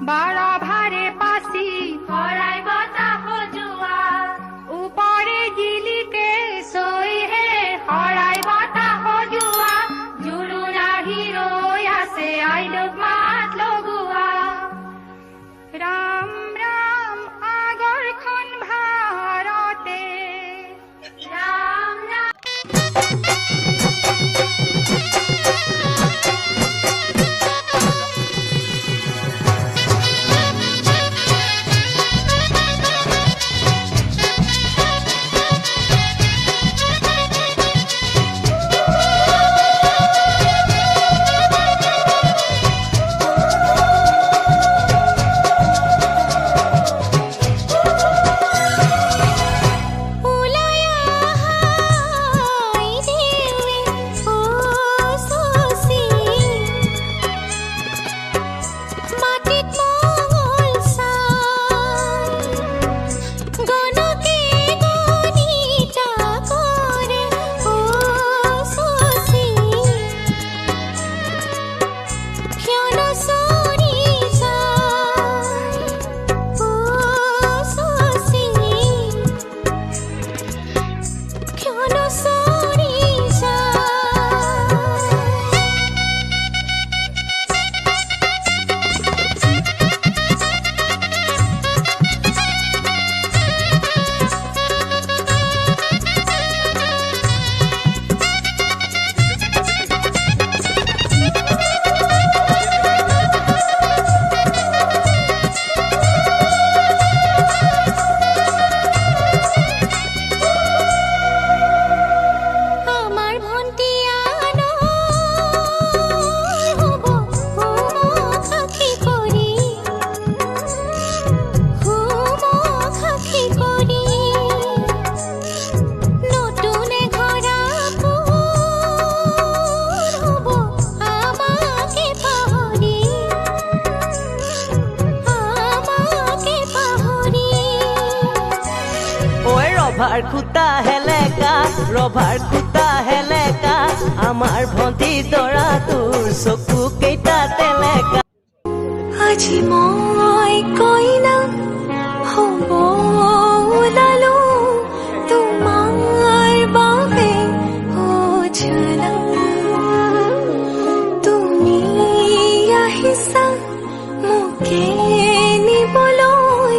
বাৰা ভাৰে পাচি শৰাই বতাহ যোৱা ওপৰে জিলিকে চৈহে শৰাই বতাহ যোৱা জোৰোণা হিৰৈ আছে আইলোক মাত লগোৱা ৰাম ৰাম আগৰখন ভাৰতে ৰাম ৰাম ৰভাৰ খুটা হেলেকা আমাৰ ভন্টি দৰা তোৰ চকু কেইটা তেলেকা আজি মই কইনা হ'ব ওলালো তোমাৰ বাবে অজানা তুমি আহিছা মোকে নিবলৈ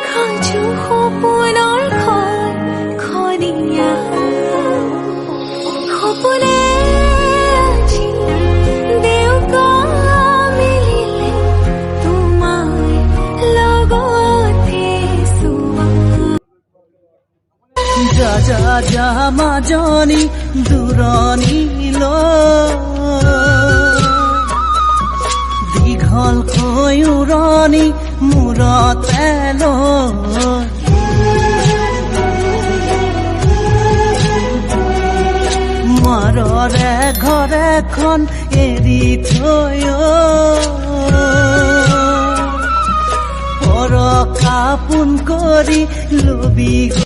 সাজু সপোনৰ খনিয়া সপোনে আজি দেউকা মিলিলে তোমাৰ লগতে যা যা যা মাজনী দূৰণিলৈ দীঘলকৈ উৰণি মূৰতে লৈ মাৰৰে ঘৰখন এৰি থৈ পৰকা পোন কৰি লবি